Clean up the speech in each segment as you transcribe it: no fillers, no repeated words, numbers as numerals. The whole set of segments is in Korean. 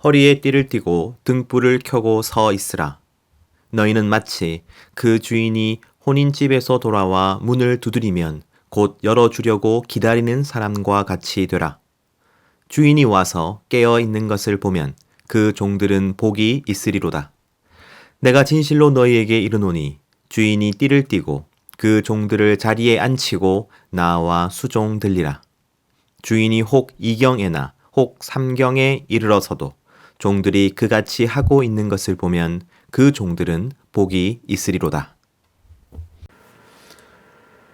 허리에 띠를 띠고 등불을 켜고 서 있으라. 너희는 마치 그 주인이 혼인집에서 돌아와 문을 두드리면 곧 열어주려고 기다리는 사람과 같이 되라. 주인이 와서 깨어 있는 것을 보면 그 종들은 복이 있으리로다. 내가 진실로 너희에게 이르노니 주인이 띠를 띠고 그 종들을 자리에 앉히고 나와 수종 들리라. 주인이 혹 이경에나 혹 삼경에 이르러서도 종들이 그같이 하고 있는 것을 보면 그 종들은 복이 있으리로다.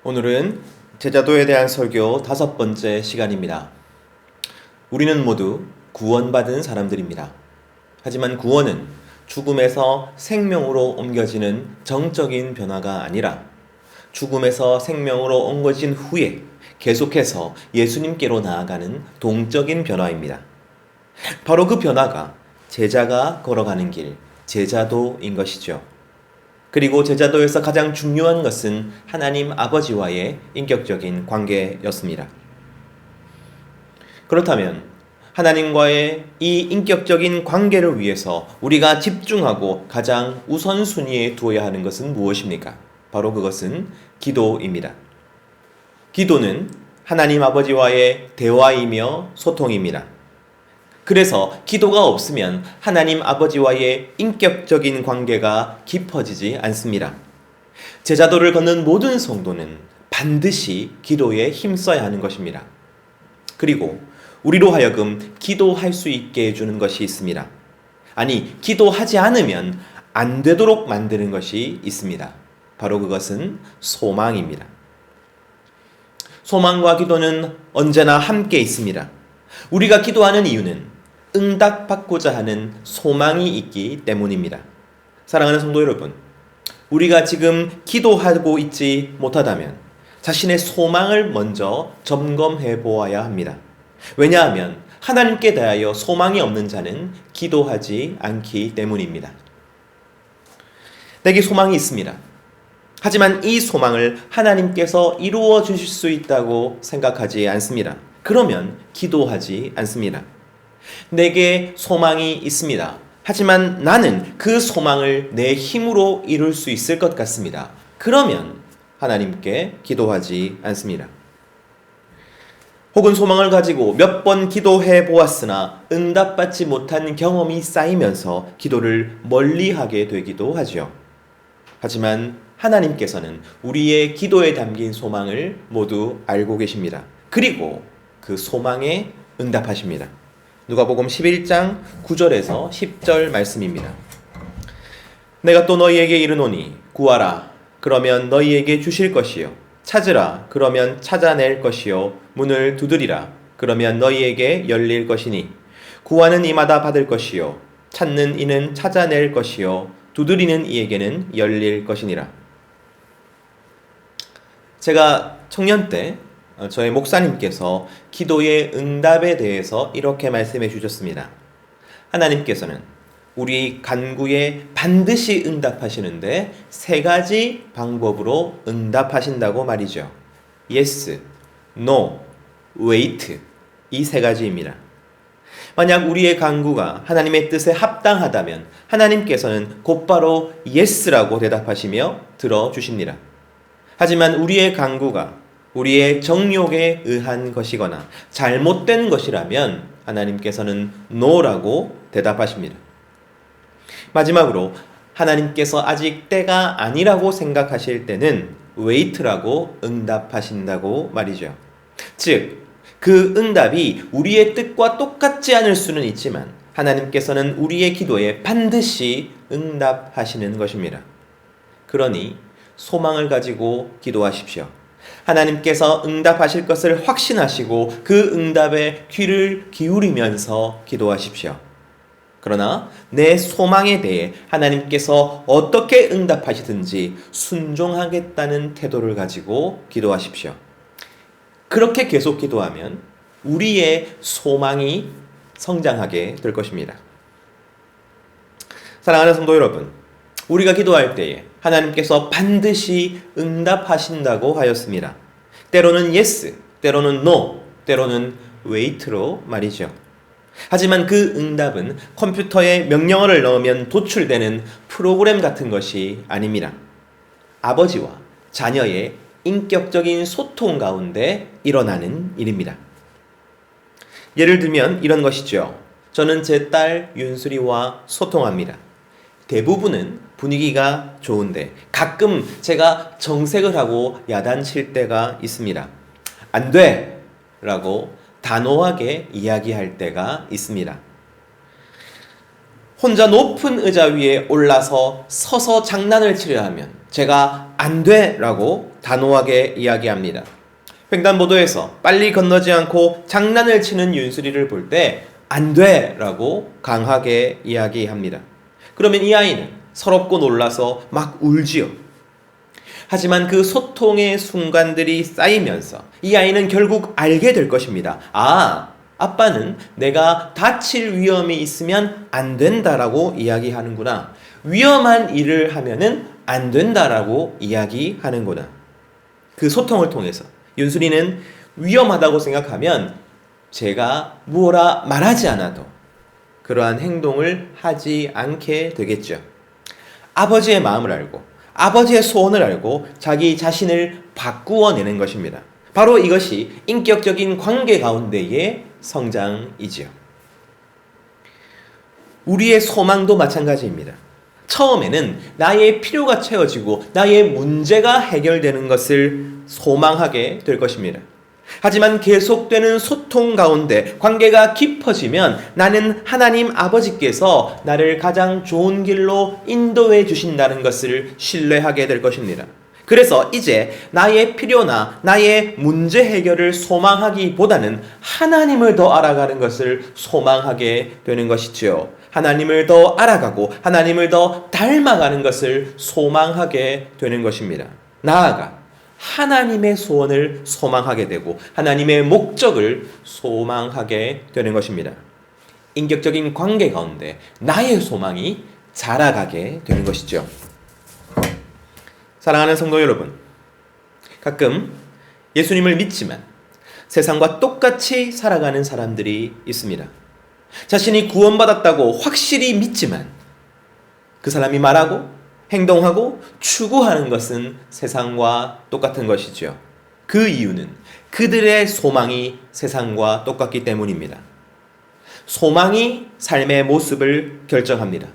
오늘은 제자도에 대한 설교 5번째 시간입니다. 우리는 모두 구원받은 사람들입니다. 하지만 구원은 죽음에서 생명으로 옮겨지는 정적인 변화가 아니라 죽음에서 생명으로 옮겨진 후에 계속해서 예수님께로 나아가는 동적인 변화입니다. 바로 그 변화가 제자가 걸어가는 길, 제자도인 것이죠. 그리고 제자도에서 가장 중요한 것은 하나님 아버지와의 인격적인 관계였습니다. 그렇다면 하나님과의 이 인격적인 관계를 위해서 우리가 집중하고 가장 우선순위에 두어야 하는 것은 무엇입니까? 바로 그것은 기도입니다. 기도는 하나님 아버지와의 대화이며 소통입니다. 그래서 기도가 없으면 하나님 아버지와의 인격적인 관계가 깊어지지 않습니다. 제자도를 걷는 모든 성도는 반드시 기도에 힘써야 하는 것입니다. 그리고 우리로 하여금 기도할 수 있게 해주는 것이 있습니다. 아니, 기도하지 않으면 안 되도록 만드는 것이 있습니다. 바로 그것은 소망입니다. 소망과 기도는 언제나 함께 있습니다. 우리가 기도하는 이유는 응답받고자 하는 소망이 있기 때문입니다. 사랑하는 성도 여러분, 우리가 지금 기도하고 있지 못하다면 자신의 소망을 먼저 점검해 보아야 합니다. 왜냐하면 하나님께 대하여 소망이 없는 자는 기도하지 않기 때문입니다. 내게 소망이 있습니다. 하지만 이 소망을 하나님께서 이루어 주실 수 있다고 생각하지 않습니다. 그러면 기도하지 않습니다. 내게 소망이 있습니다. 하지만 나는 그 소망을 내 힘으로 이룰 수 있을 것 같습니다. 그러면 하나님께 기도하지 않습니다. 혹은 소망을 가지고 몇 번 기도해 보았으나 응답받지 못한 경험이 쌓이면서 기도를 멀리하게 되기도 하죠. 하지만 하나님께서는 우리의 기도에 담긴 소망을 모두 알고 계십니다. 그리고 그 소망에 응답하십니다. 누가복음 11장 9절에서 10절 말씀입니다. 내가 또 너희에게 이르노니 구하라 그러면 너희에게 주실 것이요 찾으라 그러면 찾아낼 것이요 문을 두드리라 그러면 너희에게 열릴 것이니 구하는 이마다 받을 것이요 찾는 이는 찾아낼 것이요 두드리는 이에게는 열릴 것이니라. 제가 청년 때 저의 목사님께서 기도의 응답에 대해서 이렇게 말씀해 주셨습니다. 하나님께서는 우리 간구에 반드시 응답하시는데 3가지 방법으로 응답하신다고 말이죠. Yes, No, Wait 이 3가지입니다. 만약 우리의 간구가 하나님의 뜻에 합당하다면 하나님께서는 곧바로 Yes라고 대답하시며 들어주십니다. 하지만 우리의 간구가 우리의 정욕에 의한 것이거나 잘못된 것이라면 하나님께서는 No라고 대답하십니다. 마지막으로 하나님께서 아직 때가 아니라고 생각하실 때는 Wait라고 응답하신다고 말이죠. 즉, 그 응답이 우리의 뜻과 똑같지 않을 수는 있지만 하나님께서는 우리의 기도에 반드시 응답하시는 것입니다. 그러니 소망을 가지고 기도하십시오. 하나님께서 응답하실 것을 확신하시고 그 응답에 귀를 기울이면서 기도하십시오. 그러나 내 소망에 대해 하나님께서 어떻게 응답하시든지 순종하겠다는 태도를 가지고 기도하십시오. 그렇게 계속 기도하면 우리의 소망이 성장하게 될 것입니다. 사랑하는 성도 여러분, 우리가 기도할 때에 하나님께서 반드시 응답하신다고 하였습니다. 때로는 yes, 때로는 no, 때로는 wait로 말이죠. 하지만 그 응답은 컴퓨터에 명령어를 넣으면 도출되는 프로그램 같은 것이 아닙니다. 아버지와 자녀의 인격적인 소통 가운데 일어나는 일입니다. 예를 들면 이런 것이죠. 저는 제 딸 윤수리와 소통합니다. 대부분은 분위기가 좋은데 가끔 제가 정색을 하고 야단칠 때가 있습니다. 안 돼! 라고 단호하게 이야기할 때가 있습니다. 혼자 높은 의자 위에 올라서 서서 장난을 치려 하면 제가 안 돼! 라고 단호하게 이야기합니다. 횡단보도에서 빨리 건너지 않고 장난을 치는 윤수리를 볼 때 안 돼! 라고 강하게 이야기합니다. 그러면 이 아이는 서럽고 놀라서 막 울지요. 하지만 그 소통의 순간들이 쌓이면서 이 아이는 결국 알게 될 것입니다. 아, 아빠는 내가 다칠 위험이 있으면 안 된다라고 이야기하는구나. 위험한 일을 하면은 안 된다라고 이야기하는구나. 그 소통을 통해서 윤수리는 위험하다고 생각하면 제가 뭐라 말하지 않아도 그러한 행동을 하지 않게 되겠죠. 아버지의 마음을 알고 아버지의 소원을 알고 자기 자신을 바꾸어내는 것입니다. 바로 이것이 인격적인 관계 가운데의 성장이지요. 우리의 소망도 마찬가지입니다. 처음에는 나의 필요가 채워지고 나의 문제가 해결되는 것을 소망하게 될 것입니다. 하지만 계속되는 소통 가운데 관계가 깊어지면 나는 하나님 아버지께서 나를 가장 좋은 길로 인도해 주신다는 것을 신뢰하게 될 것입니다. 그래서 이제 나의 필요나 나의 문제 해결을 소망하기보다는 하나님을 더 알아가는 것을 소망하게 되는 것이지요. 하나님을 더 알아가고 하나님을 더 닮아가는 것을 소망하게 되는 것입니다. 나아가 하나님의 소원을 소망하게 되고 하나님의 목적을 소망하게 되는 것입니다. 인격적인 관계 가운데 나의 소망이 자라가게 되는 것이죠. 사랑하는 성도 여러분, 가끔 예수님을 믿지만 세상과 똑같이 살아가는 사람들이 있습니다. 자신이 구원받았다고 확실히 믿지만 그 사람이 말하고 행동하고 추구하는 것은 세상과 똑같은 것이죠. 그 이유는 그들의 소망이 세상과 똑같기 때문입니다. 소망이 삶의 모습을 결정합니다.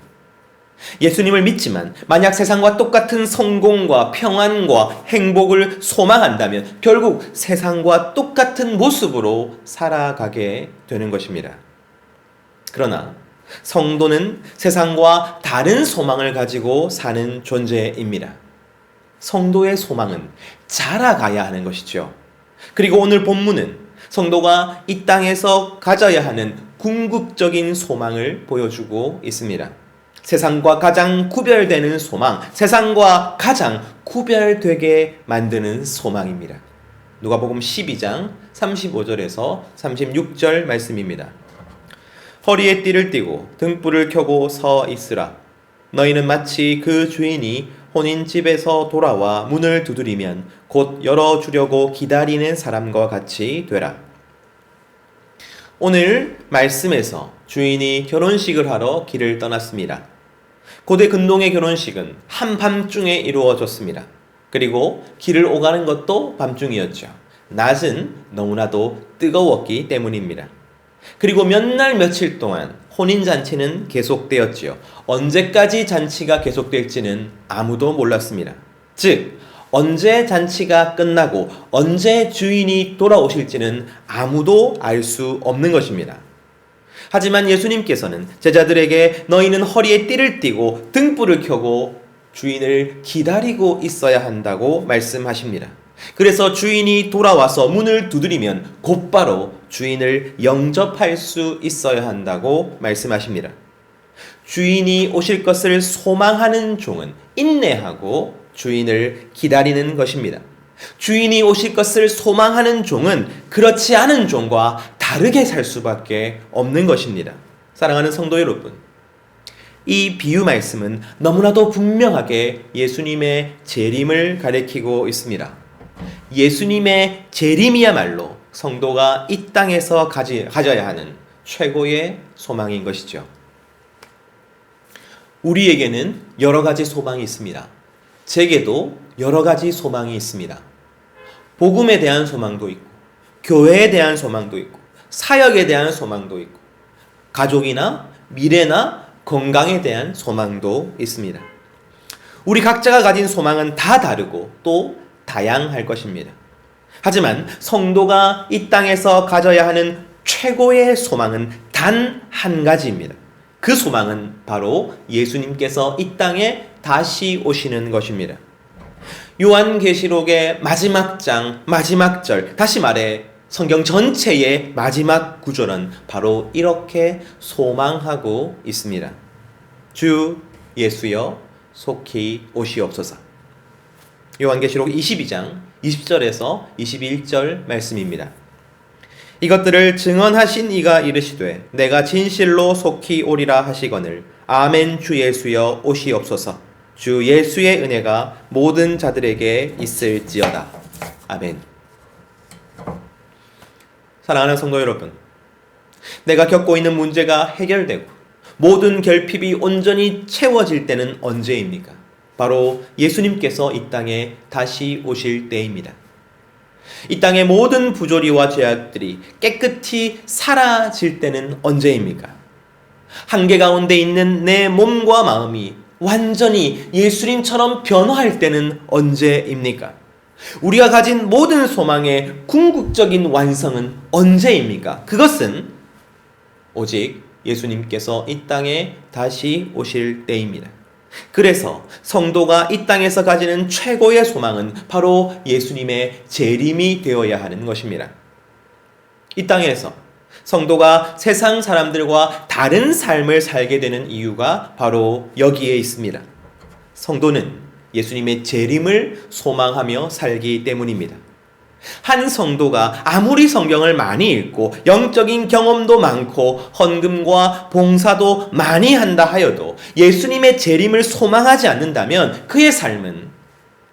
예수님을 믿지만 만약 세상과 똑같은 성공과 평안과 행복을 소망한다면 결국 세상과 똑같은 모습으로 살아가게 되는 것입니다. 그러나 성도는 세상과 다른 소망을 가지고 사는 존재입니다. 성도의 소망은 자라가야 하는 것이죠. 그리고 오늘 본문은 성도가 이 땅에서 가져야 하는 궁극적인 소망을 보여주고 있습니다. 세상과 가장 구별되는 소망, 세상과 가장 구별되게 만드는 소망입니다. 누가복음 12장 35절에서 36절 말씀입니다. 허리에 띠를 띠고 등불을 켜고 서 있으라. 너희는 마치 그 주인이 혼인 집에서 돌아와 문을 두드리면 곧 열어주려고 기다리는 사람과 같이 되라. 오늘 말씀에서 주인이 결혼식을 하러 길을 떠났습니다. 고대 근동의 결혼식은 한밤중에 이루어졌습니다. 그리고 길을 오가는 것도 밤중이었죠. 낮은 너무나도 뜨거웠기 때문입니다. 그리고 몇 날 며칠 동안 혼인잔치는 계속되었지요. 언제까지 잔치가 계속될지는 아무도 몰랐습니다. 즉, 언제 잔치가 끝나고 언제 주인이 돌아오실지는 아무도 알 수 없는 것입니다. 하지만 예수님께서는 제자들에게 너희는 허리에 띠를 띠고 등불을 켜고 주인을 기다리고 있어야 한다고 말씀하십니다. 그래서 주인이 돌아와서 문을 두드리면 곧바로 주인을 영접할 수 있어야 한다고 말씀하십니다. 주인이 오실 것을 소망하는 종은 인내하고 주인을 기다리는 것입니다. 주인이 오실 것을 소망하는 종은 그렇지 않은 종과 다르게 살 수밖에 없는 것입니다. 사랑하는 성도 여러분, 이 비유 말씀은 너무나도 분명하게 예수님의 재림을 가리키고 있습니다. 예수님의 재림이야말로 성도가 이 땅에서 가져야 하는 최고의 소망인 것이죠. 우리에게는 여러 가지 소망이 있습니다. 제게도 여러 가지 소망이 있습니다. 복음에 대한 소망도 있고, 교회에 대한 소망도 있고, 사역에 대한 소망도 있고, 가족이나 미래나 건강에 대한 소망도 있습니다. 우리 각자가 가진 소망은 다 다르고 또 다양할 것입니다. 하지만 성도가 이 땅에서 가져야 하는 최고의 소망은 단 한 가지입니다. 그 소망은 바로 예수님께서 이 땅에 다시 오시는 것입니다. 요한계시록의 마지막 장, 마지막 절, 다시 말해 성경 전체의 마지막 구절은 바로 이렇게 소망하고 있습니다. 주 예수여 속히 오시옵소서. 요한계시록 22장 20절에서 21절 말씀입니다. 이것들을 증언하신 이가 이르시되 내가 진실로 속히 오리라 하시거늘 아멘. 주 예수여 오시옵소서. 주 예수의 은혜가 모든 자들에게 있을지어다. 아멘. 사랑하는 성도 여러분, 내가 겪고 있는 문제가 해결되고 모든 결핍이 온전히 채워질 때는 언제입니까? 바로 예수님께서 이 땅에 다시 오실 때입니다. 이 땅의 모든 부조리와 죄악들이 깨끗이 사라질 때는 언제입니까? 한계 가운데 있는 내 몸과 마음이 완전히 예수님처럼 변화할 때는 언제입니까? 우리가 가진 모든 소망의 궁극적인 완성은 언제입니까? 그것은 오직 예수님께서 이 땅에 다시 오실 때입니다. 그래서 성도가 이 땅에서 가지는 최고의 소망은 바로 예수님의 재림이 되어야 하는 것입니다. 이 땅에서 성도가 세상 사람들과 다른 삶을 살게 되는 이유가 바로 여기에 있습니다. 성도는 예수님의 재림을 소망하며 살기 때문입니다. 한 성도가 아무리 성경을 많이 읽고 영적인 경험도 많고 헌금과 봉사도 많이 한다 하여도 예수님의 재림을 소망하지 않는다면 그의 삶은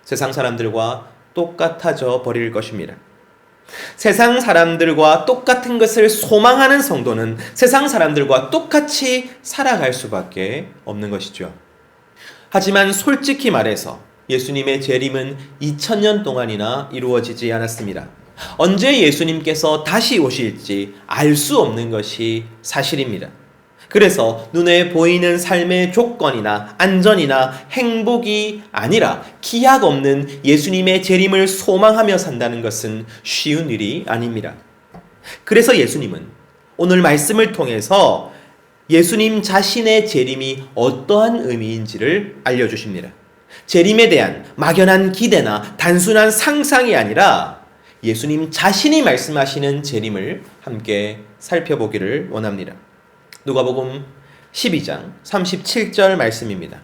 세상 사람들과 똑같아져 버릴 것입니다. 세상 사람들과 똑같은 것을 소망하는 성도는 세상 사람들과 똑같이 살아갈 수밖에 없는 것이죠. 하지만 솔직히 말해서 예수님의 재림은 2000년 동안이나 이루어지지 않았습니다. 언제 예수님께서 다시 오실지 알 수 없는 것이 사실입니다. 그래서 눈에 보이는 삶의 조건이나 안전이나 행복이 아니라 기약 없는 예수님의 재림을 소망하며 산다는 것은 쉬운 일이 아닙니다. 그래서 예수님은 오늘 말씀을 통해서 예수님 자신의 재림이 어떠한 의미인지를 알려주십니다. 재림에 대한 막연한 기대나 단순한 상상이 아니라 예수님 자신이 말씀하시는 재림을 함께 살펴보기를 원합니다. 누가복음 12장 37절 말씀입니다.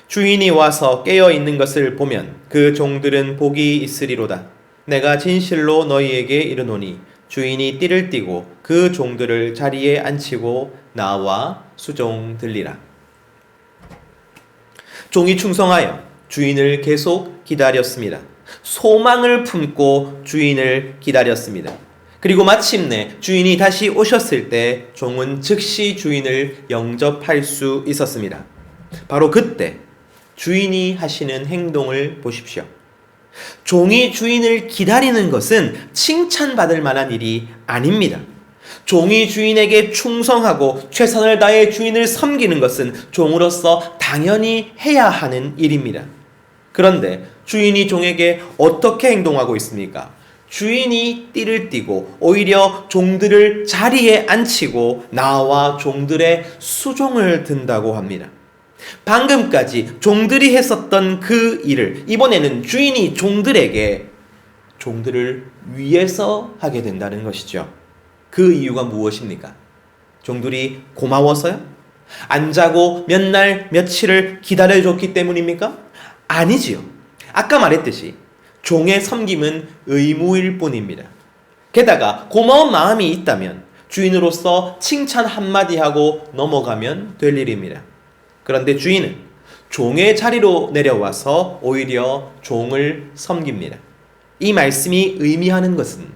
주인이 와서 깨어 있는 것을 보면 그 종들은 복이 있으리로다. 내가 진실로 너희에게 이르노니 주인이 띠를 띠고 그 종들을 자리에 앉히고 나와 수종들리라. 종이 충성하여 주인을 계속 기다렸습니다. 소망을 품고 주인을 기다렸습니다. 그리고 마침내 주인이 다시 오셨을 때 종은 즉시 주인을 영접할 수 있었습니다. 바로 그때 주인이 하시는 행동을 보십시오. 종이 주인을 기다리는 것은 칭찬받을 만한 일이 아닙니다. 종이 주인에게 충성하고 최선을 다해 주인을 섬기는 것은 종으로서 당연히 해야 하는 일입니다. 그런데 주인이 종에게 어떻게 행동하고 있습니까? 주인이 띠를 띠고 오히려 종들을 자리에 앉히고 나와 종들의 수종을 든다고 합니다. 방금까지 종들이 했었던 그 일을 이번에는 주인이 종들에게 종들을 위해서 하게 된다는 것이죠. 그 이유가 무엇입니까? 종들이 고마워서요? 안 자고 몇 날 며칠을 기다려줬기 때문입니까? 아니지요. 아까 말했듯이 종의 섬김은 의무일 뿐입니다. 게다가 고마운 마음이 있다면 주인으로서 칭찬 한마디 하고 넘어가면 될 일입니다. 그런데 주인은 종의 자리로 내려와서 오히려 종을 섬깁니다. 이 말씀이 의미하는 것은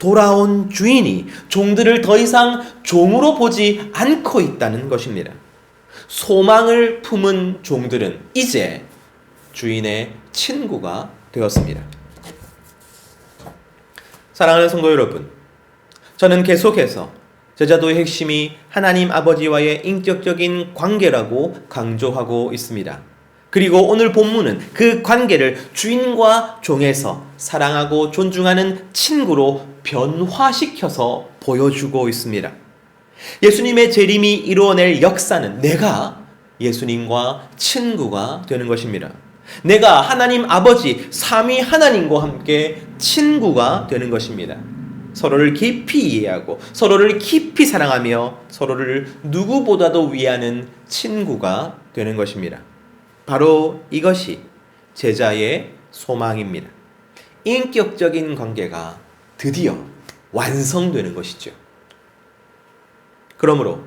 돌아온 주인이 종들을 더 이상 종으로 보지 않고 있다는 것입니다. 소망을 품은 종들은 이제 주인의 친구가 되었습니다. 사랑하는 성도 여러분, 저는 계속해서 제자도의 핵심이 하나님 아버지와의 인격적인 관계라고 강조하고 있습니다. 그리고 오늘 본문은 그 관계를 주인과 종에서 사랑하고 존중하는 친구로 변화시켜서 보여주고 있습니다. 예수님의 재림이 이루어낼 역사는 내가 예수님과 친구가 되는 것입니다. 내가 하나님 아버지 삼위 하나님과 함께 친구가 되는 것입니다. 서로를 깊이 이해하고 서로를 깊이 사랑하며 서로를 누구보다도 위하는 친구가 되는 것입니다. 바로 이것이 제자의 소망입니다. 인격적인 관계가 드디어 완성되는 것이죠. 그러므로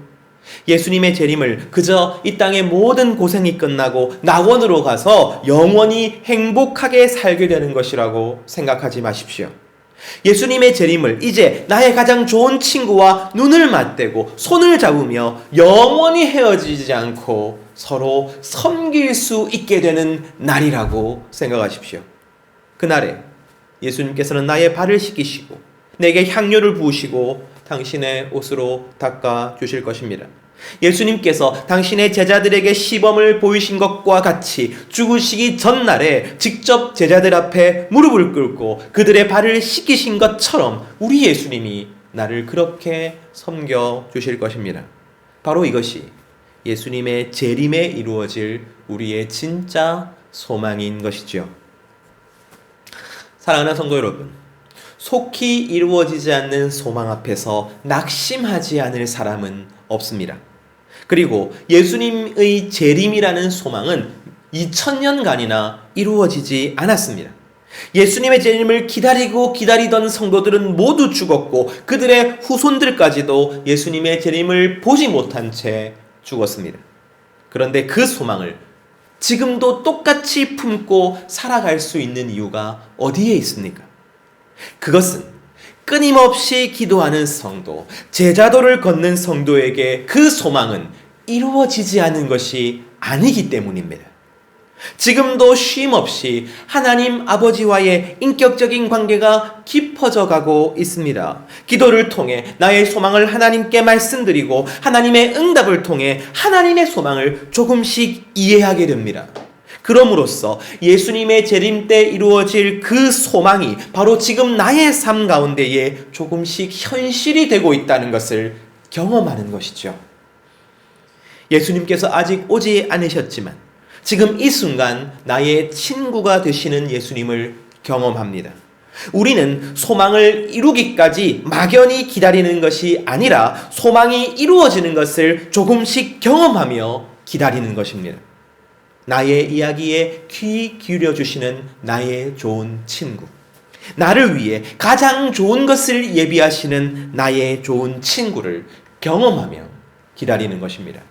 예수님의 재림을 그저 이 땅의 모든 고생이 끝나고 낙원으로 가서 영원히 행복하게 살게 되는 것이라고 생각하지 마십시오. 예수님의 재림을 이제 나의 가장 좋은 친구와 눈을 맞대고 손을 잡으며 영원히 헤어지지 않고 서로 섬길 수 있게 되는 날이라고 생각하십시오. 그날에 예수님께서는 나의 발을 씻기시고 내게 향료를 부으시고 당신의 옷으로 닦아 주실 것입니다. 예수님께서 당신의 제자들에게 시범을 보이신 것과 같이 죽으시기 전날에 직접 제자들 앞에 무릎을 꿇고 그들의 발을 씻기신 것처럼 우리 예수님이 나를 그렇게 섬겨 주실 것입니다. 바로 이것이 예수님의 재림에 이루어질 우리의 진짜 소망인 것이죠. 사랑하는 성도 여러분, 속히 이루어지지 않는 소망 앞에서 낙심하지 않을 사람은 없습니다. 그리고 예수님의 재림이라는 소망은 2000년간이나 이루어지지 않았습니다. 예수님의 재림을 기다리던 성도들은 모두 죽었고 그들의 후손들까지도 예수님의 재림을 보지 못한 채 죽었습니다. 그런데 그 소망을 지금도 똑같이 품고 살아갈 수 있는 이유가 어디에 있습니까? 그것은 끊임없이 기도하는 성도, 제자도를 걷는 성도에게 그 소망은 이루어지지 않은 것이 아니기 때문입니다. 지금도 쉼없이 하나님 아버지와의 인격적인 관계가 깊어져 가고 있습니다. 기도를 통해 나의 소망을 하나님께 말씀드리고 하나님의 응답을 통해 하나님의 소망을 조금씩 이해하게 됩니다. 그럼으로써 예수님의 재림 때 이루어질 그 소망이 바로 지금 나의 삶 가운데에 조금씩 현실이 되고 있다는 것을 경험하는 것이죠. 예수님께서 아직 오지 않으셨지만 지금 이 순간 나의 친구가 되시는 예수님을 경험합니다. 우리는 소망을 이루기까지 막연히 기다리는 것이 아니라 소망이 이루어지는 것을 조금씩 경험하며 기다리는 것입니다. 나의 이야기에 귀 기울여 주시는 나의 좋은 친구. 나를 위해 가장 좋은 것을 예비하시는 나의 좋은 친구를 경험하며 기다리는 것입니다.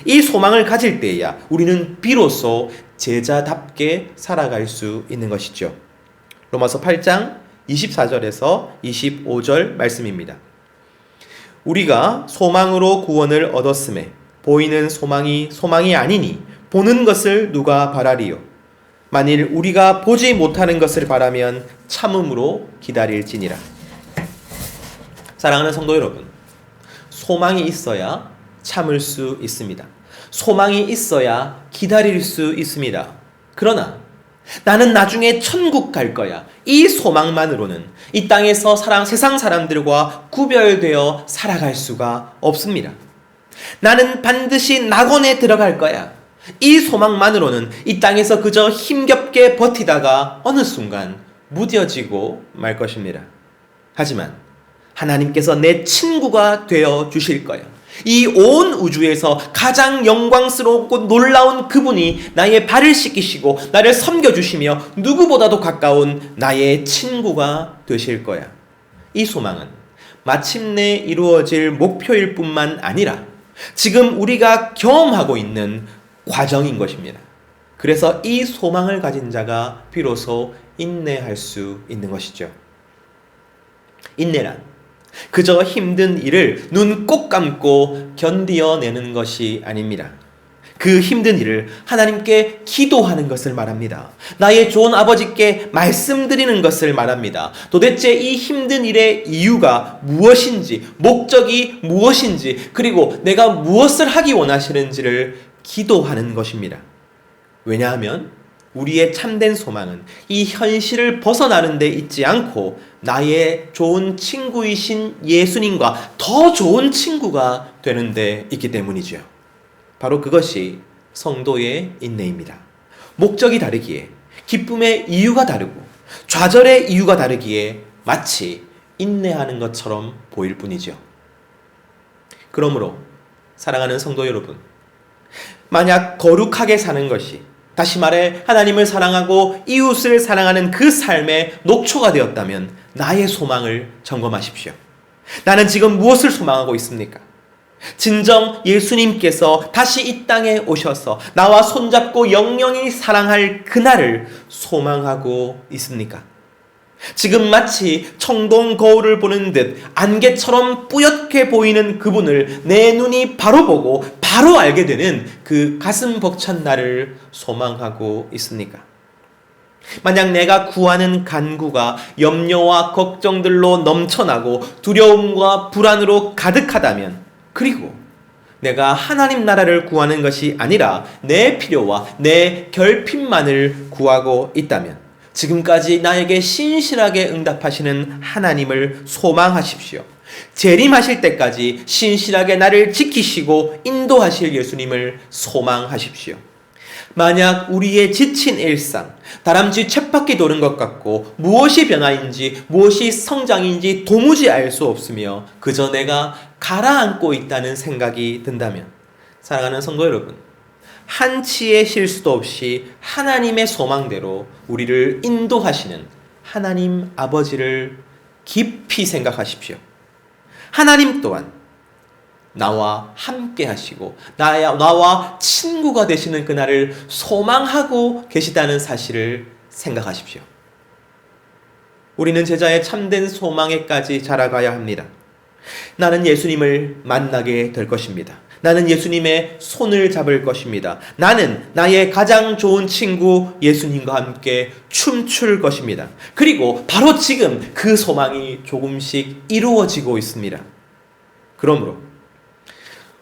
이 소망을 가질 때야 우리는 비로소 제자답게 살아갈 수 있는 것이죠. 로마서 8장 24절에서 25절 말씀입니다. 우리가 소망으로 구원을 얻었음에 보이는 소망이 아니니 보는 것을 누가 바라리요? 만일 우리가 보지 못하는 것을 바라면 참음으로 기다릴지니라. 사랑하는 성도 여러분, 소망이 있어야 참을 수 있습니다. 소망이 있어야 기다릴 수 있습니다. 그러나 나는 나중에 천국 갈 거야. 이 소망만으로는 이 땅에서 세상 사람들과 구별되어 살아갈 수가 없습니다. 나는 반드시 낙원에 들어갈 거야. 이 소망만으로는 이 땅에서 그저 힘겹게 버티다가 어느 순간 무뎌지고 말 것입니다. 하지만 하나님께서 내 친구가 되어 주실 거야. 이 온 우주에서 가장 영광스럽고 놀라운 그분이 나의 발을 씻기시고 나를 섬겨주시며 누구보다도 가까운 나의 친구가 되실 거야. 이 소망은 마침내 이루어질 목표일 뿐만 아니라 지금 우리가 경험하고 있는 과정인 것입니다. 그래서 이 소망을 가진 자가 비로소 인내할 수 있는 것이죠. 인내란 그저 힘든 일을 눈 꼭 감고 견디어내는 것이 아닙니다. 그 힘든 일을 하나님께 기도하는 것을 말합니다. 나의 좋은 아버지께 말씀드리는 것을 말합니다. 도대체 이 힘든 일의 이유가 무엇인지, 목적이 무엇인지, 그리고 내가 무엇을 하기 원하시는지를 기도하는 것입니다. 왜냐하면 우리의 참된 소망은 이 현실을 벗어나는 데 있지 않고 나의 좋은 친구이신 예수님과 더 좋은 친구가 되는 데 있기 때문이죠. 바로 그것이 성도의 인내입니다. 목적이 다르기에, 기쁨의 이유가 다르고, 좌절의 이유가 다르기에 마치 인내하는 것처럼 보일 뿐이죠. 그러므로 사랑하는 성도 여러분, 만약 거룩하게 사는 것이, 다시 말해 하나님을 사랑하고 이웃을 사랑하는 그 삶의 녹초가 되었다면 나의 소망을 점검하십시오. 나는 지금 무엇을 소망하고 있습니까? 진정 예수님께서 다시 이 땅에 오셔서 나와 손잡고 영영이 사랑할 그날을 소망하고 있습니까? 지금 마치 청동 거울을 보는 듯 안개처럼 뿌옇게 보이는 그분을 내 눈이 바로 보고 바로 알게 되는 그 가슴 벅찬 날을 소망하고 있습니까? 만약 내가 구하는 간구가 염려와 걱정들로 넘쳐나고 두려움과 불안으로 가득하다면, 그리고 내가 하나님 나라를 구하는 것이 아니라 내 필요와 내 결핍만을 구하고 있다면 지금까지 나에게 신실하게 응답하시는 하나님을 소망하십시오. 재림하실 때까지 신실하게 나를 지키시고 인도하실 예수님을 소망하십시오. 만약 우리의 지친 일상, 다람쥐 쳇바퀴 도는 것 같고 무엇이 변화인지 무엇이 성장인지 도무지 알 수 없으며 그저 내가 가라앉고 있다는 생각이 든다면, 사랑하는 성도 여러분, 한치의 실수도 없이 하나님의 소망대로 우리를 인도하시는 하나님 아버지를 깊이 생각하십시오. 하나님 또한 나와 함께 하시고 나와 친구가 되시는 그날을 소망하고 계시다는 사실을 생각하십시오. 우리는 제자의 참된 소망에까지 자라가야 합니다. 나는 예수님을 만나게 될 것입니다. 나는 예수님의 손을 잡을 것입니다. 나는 나의 가장 좋은 친구 예수님과 함께 춤출 것입니다. 그리고 바로 지금 그 소망이 조금씩 이루어지고 있습니다. 그러므로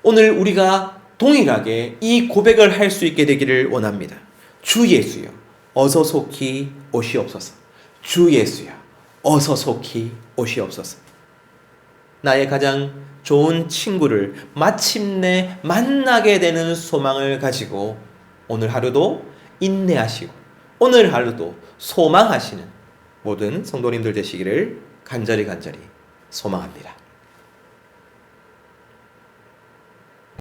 오늘 우리가 동일하게 이 고백을 할 수 있게 되기를 원합니다. 주 예수여, 어서 속히 오시옵소서. 주 예수여, 어서 속히 오시옵소서. 나의 가장 좋은 친구를 마침내 만나게 되는 소망을 가지고 오늘 하루도 인내하시고 오늘 하루도 소망하시는 모든 성도님들 되시기를 간절히 소망합니다.